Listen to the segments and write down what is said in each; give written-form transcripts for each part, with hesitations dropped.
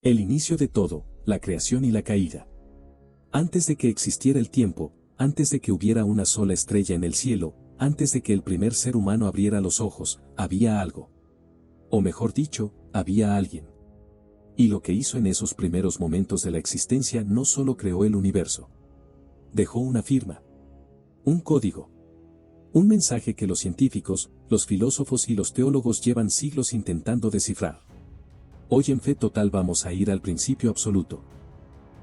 El inicio de todo, la creación y la caída. Antes de que existiera el tiempo, antes de que hubiera una sola estrella en el cielo, antes de que el primer ser humano abriera los ojos, había algo. O mejor dicho, había alguien. Y lo que hizo en esos primeros momentos de la existencia no solo creó el universo. Dejó una firma. Un código. Un mensaje que los científicos, los filósofos y los teólogos llevan siglos intentando descifrar. Hoy en Fe Total vamos a ir al principio absoluto.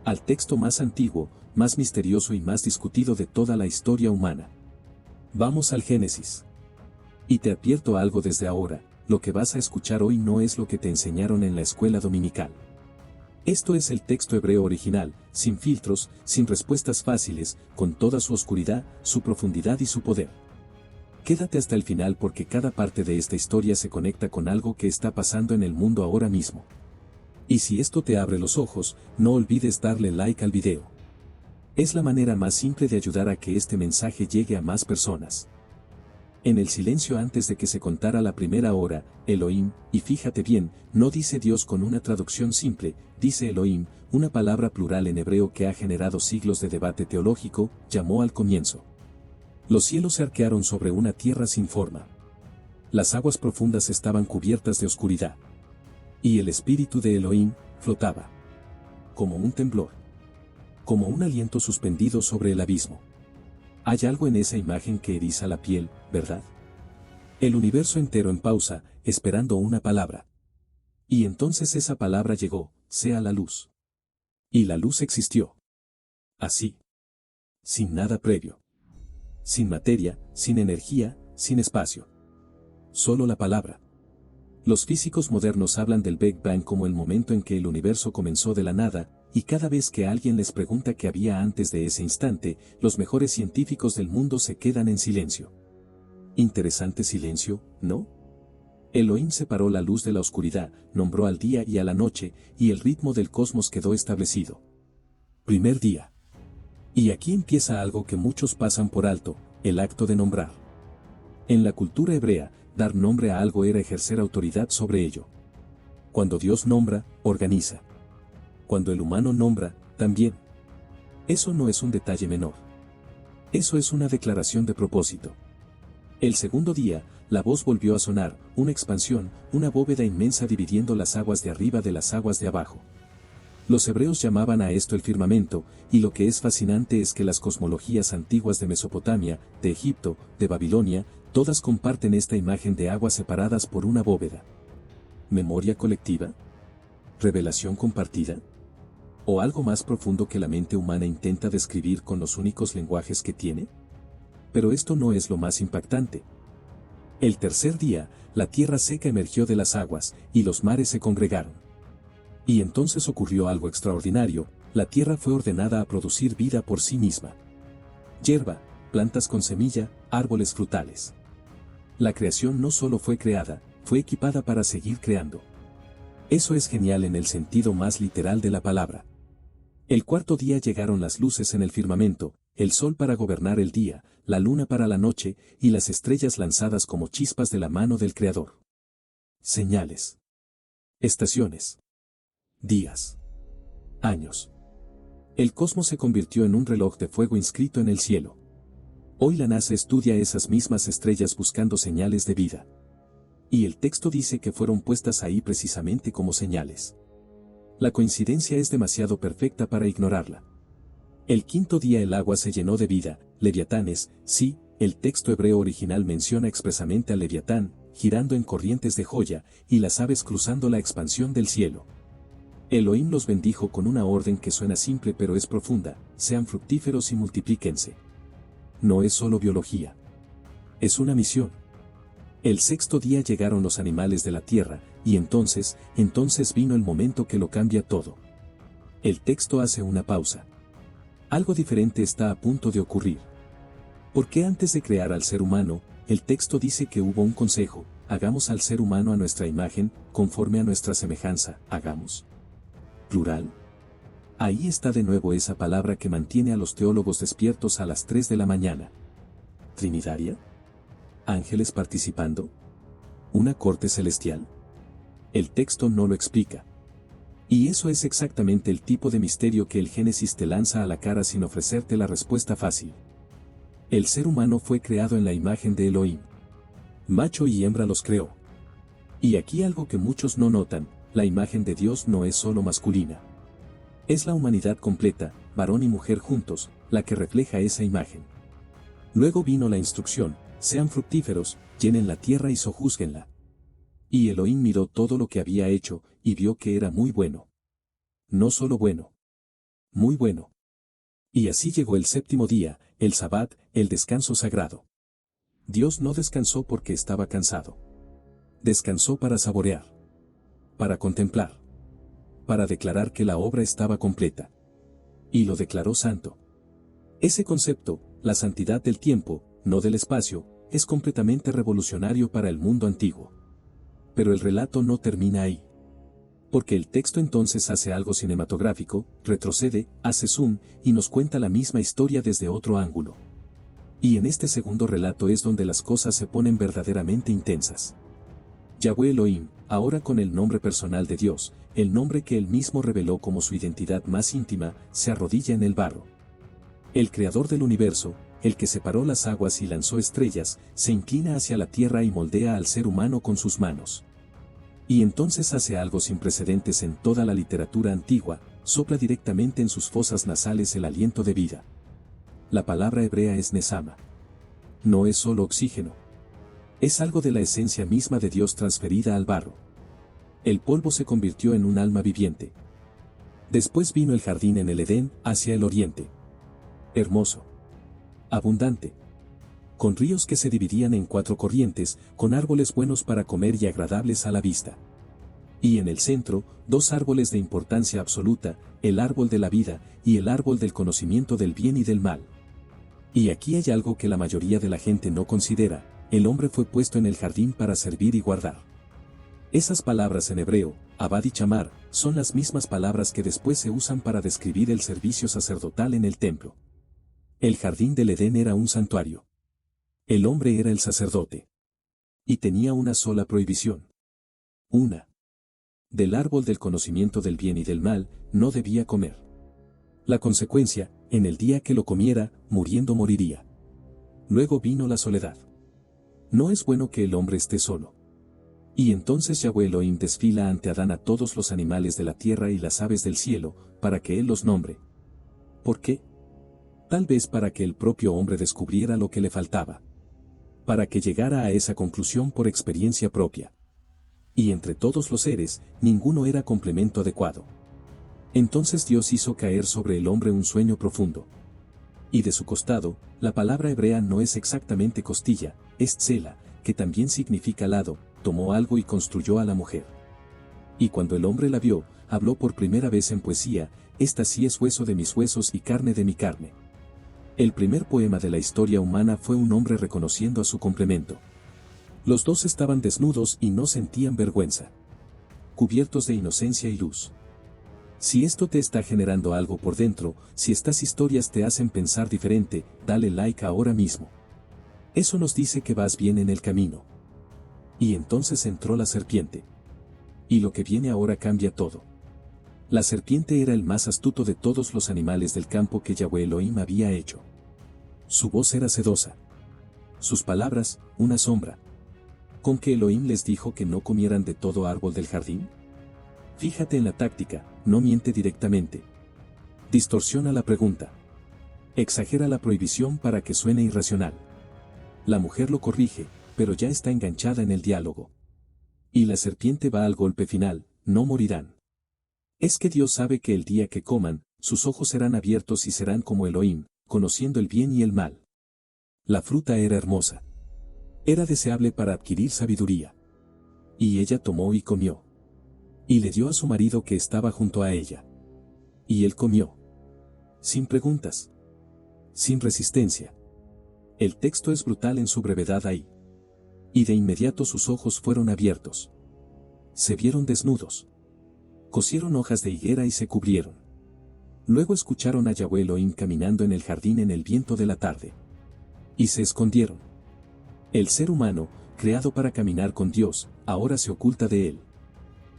Al texto más antiguo, más misterioso y más discutido de toda la historia humana. Vamos al Génesis. Y te advierto algo desde ahora, lo que vas a escuchar hoy no es lo que te enseñaron en la escuela dominical. Esto es el texto hebreo original, sin filtros, sin respuestas fáciles, con toda su oscuridad, su profundidad y su poder. Quédate hasta el final porque cada parte de esta historia se conecta con algo que está pasando en el mundo ahora mismo. Y si esto te abre los ojos, no olvides darle like al video. Es la manera más simple de ayudar a que este mensaje llegue a más personas. En el silencio antes de que se contara la primera hora, Elohim, y fíjate bien, no dice Dios con una traducción simple, dice Elohim, una palabra plural en hebreo que ha generado siglos de debate teológico, llamó al comienzo. Los cielos se arquearon sobre una tierra sin forma. Las aguas profundas estaban cubiertas de oscuridad. Y el espíritu de Elohim flotaba. Como un temblor. Como un aliento suspendido sobre el abismo. Hay algo en esa imagen que eriza la piel, ¿verdad? El universo entero en pausa, esperando una palabra. Y entonces esa palabra llegó, sea la luz. Y la luz existió. Así. Sin nada previo. Sin materia, sin energía, sin espacio. Solo la palabra. Los físicos modernos hablan del Big Bang como el momento en que el universo comenzó de la nada, y cada vez que alguien les pregunta qué había antes de ese instante, los mejores científicos del mundo se quedan en silencio. Interesante silencio, ¿no? Elohim separó la luz de la oscuridad, nombró al día y a la noche, y el ritmo del cosmos quedó establecido. Primer día. Y aquí empieza algo que muchos pasan por alto, el acto de nombrar. En la cultura hebrea, dar nombre a algo era ejercer autoridad sobre ello. Cuando Dios nombra, organiza. Cuando el humano nombra, también. Eso no es un detalle menor. Eso es una declaración de propósito. El segundo día, la voz volvió a sonar, una expansión, una bóveda inmensa dividiendo las aguas de arriba de las aguas de abajo. Los hebreos llamaban a esto el firmamento, y lo que es fascinante es que las cosmologías antiguas de Mesopotamia, de Egipto, de Babilonia, todas comparten esta imagen de aguas separadas por una bóveda. ¿Memoria colectiva? ¿Revelación compartida? ¿O algo más profundo que la mente humana intenta describir con los únicos lenguajes que tiene? Pero esto no es lo más impactante. El tercer día, la tierra seca emergió de las aguas, y los mares se congregaron. Y entonces ocurrió algo extraordinario, la tierra fue ordenada a producir vida por sí misma. Hierba, plantas con semilla, árboles frutales. La creación no solo fue creada, fue equipada para seguir creando. Eso es genial en el sentido más literal de la palabra. El cuarto día llegaron las luces en el firmamento, el sol para gobernar el día, la luna para la noche, y las estrellas lanzadas como chispas de la mano del Creador. Señales. Estaciones. Días. Años. El cosmos se convirtió en un reloj de fuego inscrito en el cielo. Hoy la NASA estudia esas mismas estrellas buscando señales de vida. Y el texto dice que fueron puestas ahí precisamente como señales. La coincidencia es demasiado perfecta para ignorarla. El quinto día el agua se llenó de vida, leviatanes, sí, el texto hebreo original menciona expresamente al leviatán, girando en corrientes de joya, y las aves cruzando la expansión del cielo. Elohim los bendijo con una orden que suena simple pero es profunda, sean fructíferos y multiplíquense. No es solo biología. Es una misión. El sexto día llegaron los animales de la tierra, y entonces vino el momento que lo cambia todo. El texto hace una pausa. Algo diferente está a punto de ocurrir. Porque antes de crear al ser humano, el texto dice que hubo un consejo, hagamos al ser humano a nuestra imagen, conforme a nuestra semejanza, hagamos. Plural. Ahí está de nuevo esa palabra que mantiene a los teólogos despiertos a las 3 de la mañana. ¿Trinidaria? ¿Ángeles participando? ¿Una corte celestial? El texto no lo explica. Y eso es exactamente el tipo de misterio que el Génesis te lanza a la cara sin ofrecerte la respuesta fácil. El ser humano fue creado en la imagen de Elohim. Macho y hembra los creó. Y aquí algo que muchos no notan, la imagen de Dios no es solo masculina. Es la humanidad completa, varón y mujer juntos, la que refleja esa imagen. Luego vino la instrucción, sean fructíferos, llenen la tierra y sojúzguenla. Y Elohim miró todo lo que había hecho, y vio que era muy bueno. No solo bueno. Muy bueno. Y así llegó el séptimo día, el Sabbat, el descanso sagrado. Dios no descansó porque estaba cansado. Descansó para saborear. Para contemplar. Para declarar que la obra estaba completa. Y lo declaró santo. Ese concepto, la santidad del tiempo, no del espacio, es completamente revolucionario para el mundo antiguo. Pero el relato no termina ahí. Porque el texto entonces hace algo cinematográfico, retrocede, hace zoom, y nos cuenta la misma historia desde otro ángulo. Y en este segundo relato es donde las cosas se ponen verdaderamente intensas. Yahweh Elohim, ahora con el nombre personal de Dios, el nombre que él mismo reveló como su identidad más íntima, se arrodilla en el barro. El creador del universo, el que separó las aguas y lanzó estrellas, se inclina hacia la tierra y moldea al ser humano con sus manos. Y entonces hace algo sin precedentes en toda la literatura antigua, sopla directamente en sus fosas nasales el aliento de vida. La palabra hebrea es nesama. No es solo oxígeno. Es algo de la esencia misma de Dios transferida al barro. El polvo se convirtió en un alma viviente. Después vino el jardín en el Edén, hacia el oriente. Hermoso. Abundante. Con ríos que se dividían en 4 corrientes, con árboles buenos para comer y agradables a la vista. Y en el centro, 2 árboles de importancia absoluta, el árbol de la vida y el árbol del conocimiento del bien y del mal. Y aquí hay algo que la mayoría de la gente no considera, el hombre fue puesto en el jardín para servir y guardar. Esas palabras en hebreo, abad y chamar, son las mismas palabras que después se usan para describir el servicio sacerdotal en el templo. El jardín del Edén era un santuario. El hombre era el sacerdote. Y tenía una sola prohibición. Una. Del árbol del conocimiento del bien y del mal, no debía comer. La consecuencia, en el día que lo comiera, muriendo moriría. Luego vino la soledad. No es bueno que el hombre esté solo. Y entonces Yahweh Elohim desfila ante Adán a todos los animales de la tierra y las aves del cielo, para que él los nombre. ¿Por qué? Tal vez para que el propio hombre descubriera lo que le faltaba. Para que llegara a esa conclusión por experiencia propia. Y entre todos los seres, ninguno era complemento adecuado. Entonces Dios hizo caer sobre el hombre un sueño profundo. Y de su costado, la palabra hebrea no es exactamente costilla, es tsela, que también significa lado, tomó algo y construyó a la mujer. Y cuando el hombre la vio, habló por primera vez en poesía, esta sí es hueso de mis huesos y carne de mi carne. El primer poema de la historia humana fue un hombre reconociendo a su complemento. Los dos estaban desnudos y no sentían vergüenza. Cubiertos de inocencia y luz. Si esto te está generando algo por dentro, si estas historias te hacen pensar diferente, dale like ahora mismo. Eso nos dice que vas bien en el camino. Y entonces entró la serpiente. Y lo que viene ahora cambia todo. La serpiente era el más astuto de todos los animales del campo que Yahweh Elohim había hecho. Su voz era sedosa. Sus palabras, una sombra. ¿Con que Elohim les dijo que no comieran de todo árbol del jardín? Fíjate en la táctica, no miente directamente. Distorsiona la pregunta. Exagera la prohibición para que suene irracional. La mujer lo corrige, pero ya está enganchada en el diálogo. Y la serpiente va al golpe final, no morirán. Es que Dios sabe que el día que coman, sus ojos serán abiertos y serán como Elohim, conociendo el bien y el mal. La fruta era hermosa. Era deseable para adquirir sabiduría. Y ella tomó y comió. Y le dio a su marido que estaba junto a ella. Y él comió. Sin preguntas. Sin resistencia. El texto es brutal en su brevedad ahí. Y de inmediato sus ojos fueron abiertos. Se vieron desnudos. Cosieron hojas de higuera y se cubrieron. Luego escucharon a Yahweh Elohim caminando en el jardín en el viento de la tarde. Y se escondieron. El ser humano, creado para caminar con Dios, ahora se oculta de él.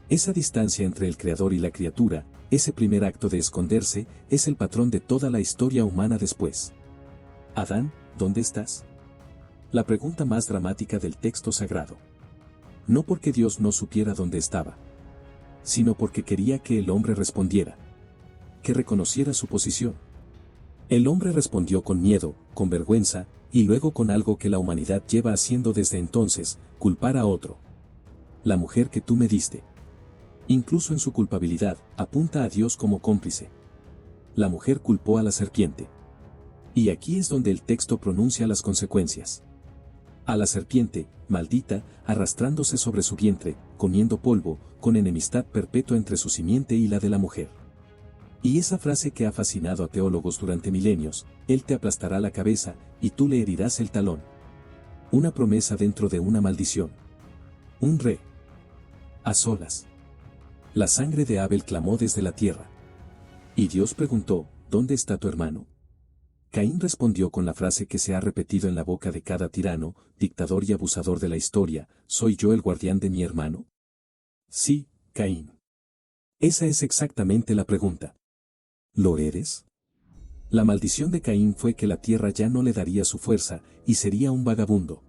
Esa distancia entre el creador y la criatura, ese primer acto de esconderse, es el patrón de toda la historia humana después. Adán, ¿dónde estás? La pregunta más dramática del texto sagrado. No porque Dios no supiera dónde estaba, sino porque quería que el hombre respondiera, que reconociera su posición. El hombre respondió con miedo, con vergüenza, y luego con algo que la humanidad lleva haciendo desde entonces, culpar a otro. La mujer que tú me diste. Incluso en su culpabilidad, apunta a Dios como cómplice. La mujer culpó a la serpiente. Y aquí es donde el texto pronuncia las consecuencias. A la serpiente, maldita, arrastrándose sobre su vientre, comiendo polvo, con enemistad perpetua entre su simiente y la de la mujer. Y esa frase que ha fascinado a teólogos durante milenios, él te aplastará la cabeza, y tú le herirás el talón. Una promesa dentro de una maldición. Un re. A solas. La sangre de Abel clamó desde la tierra. Y Dios preguntó, ¿dónde está tu hermano? Caín respondió con la frase que se ha repetido en la boca de cada tirano, dictador y abusador de la historia, ¿soy yo el guardián de mi hermano? Sí, Caín. Esa es exactamente la pregunta. ¿Lo eres? La maldición de Caín fue que la tierra ya no le daría su fuerza, y sería un vagabundo.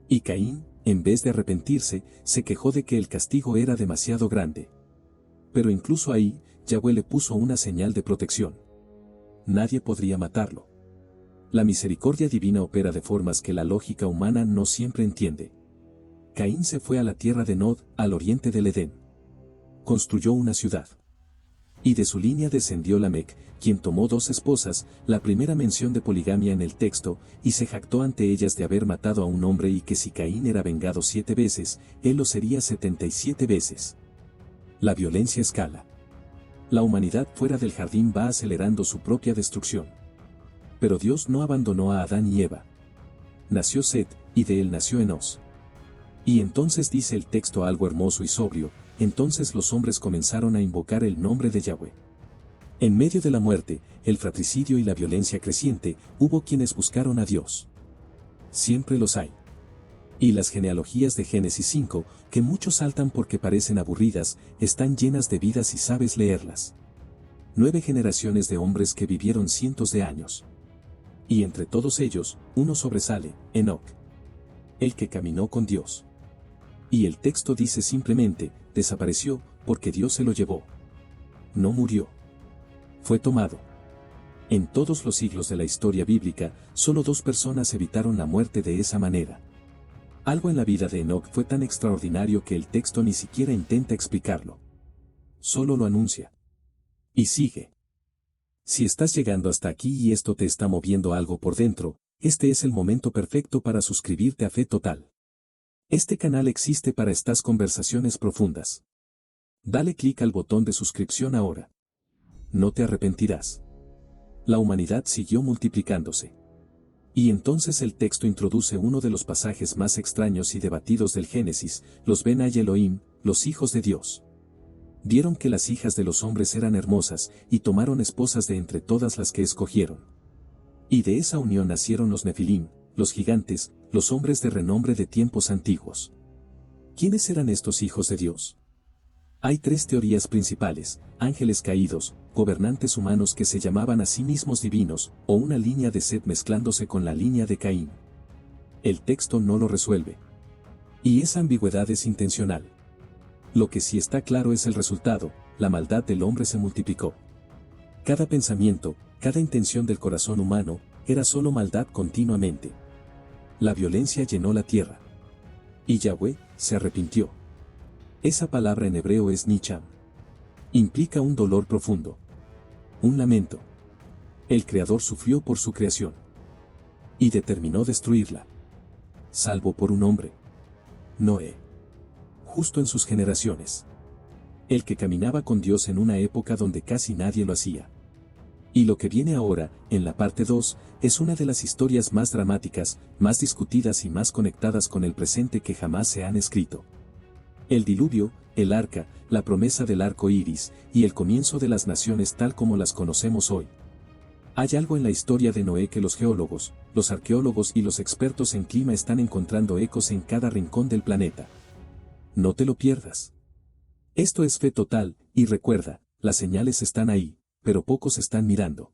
Y Caín, en vez de arrepentirse, se quejó de que el castigo era demasiado grande. Pero incluso ahí, Yahweh le puso una señal de protección. Nadie podría matarlo. La misericordia divina opera de formas que la lógica humana no siempre entiende. Caín se fue a la tierra de Nod, al oriente del Edén. Construyó una ciudad. Y de su línea descendió Lamec, quien tomó 2 esposas, la primera mención de poligamia en el texto, y se jactó ante ellas de haber matado a un hombre y que si Caín era vengado 7 veces, él lo sería 77 veces. La violencia escala. La humanidad fuera del jardín va acelerando su propia destrucción. Pero Dios no abandonó a Adán y Eva. Nació Set, y de él nació Enos. Y entonces dice el texto algo hermoso y sobrio, entonces los hombres comenzaron a invocar el nombre de Yahweh. En medio de la muerte, el fratricidio y la violencia creciente, hubo quienes buscaron a Dios. Siempre los hay. Y las genealogías de Génesis 5, que muchos saltan porque parecen aburridas, están llenas de vida si sabes leerlas. 9 generaciones de hombres que vivieron cientos de años. Y entre todos ellos, uno sobresale, Enoc. El que caminó con Dios. Y el texto dice simplemente, desapareció, porque Dios se lo llevó. No murió. Fue tomado. En todos los siglos de la historia bíblica, solo 2 personas evitaron la muerte de esa manera. Algo en la vida de Enoc fue tan extraordinario que el texto ni siquiera intenta explicarlo. Solo lo anuncia. Y sigue. Si estás llegando hasta aquí y esto te está moviendo algo por dentro, este es el momento perfecto para suscribirte a Fe Total. Este canal existe para estas conversaciones profundas. Dale clic al botón de suscripción ahora. No te arrepentirás. La humanidad siguió multiplicándose. Y entonces el texto introduce uno de los pasajes más extraños y debatidos del Génesis, los Benai Elohim, los hijos de Dios. Vieron que las hijas de los hombres eran hermosas, y tomaron esposas de entre todas las que escogieron. Y de esa unión nacieron los Nefilim, los gigantes, los hombres de renombre de tiempos antiguos. ¿Quiénes eran estos hijos de Dios? Hay 3 teorías principales: ángeles caídos, gobernantes humanos que se llamaban a sí mismos divinos, o una línea de Set mezclándose con la línea de Caín. El texto no lo resuelve. Y esa ambigüedad es intencional. Lo que sí está claro es el resultado: la maldad del hombre se multiplicó. Cada pensamiento, cada intención del corazón humano, era solo maldad continuamente. La violencia llenó la tierra. Y Yahweh se arrepintió. Esa palabra en hebreo es nicham. Implica un dolor profundo. Un lamento. El Creador sufrió por su creación. Y determinó destruirla. Salvo por un hombre. Noé. Justo en sus generaciones. El que caminaba con Dios en una época donde casi nadie lo hacía. Y lo que viene ahora, en la parte 2, es una de las historias más dramáticas, más discutidas y más conectadas con el presente que jamás se han escrito. El diluvio, el arca, la promesa del arco iris, y el comienzo de las naciones tal como las conocemos hoy. Hay algo en la historia de Noé que los geólogos, los arqueólogos y los expertos en clima están encontrando ecos en cada rincón del planeta. No te lo pierdas. Esto es fe total, y recuerda, las señales están ahí, pero pocos están mirando.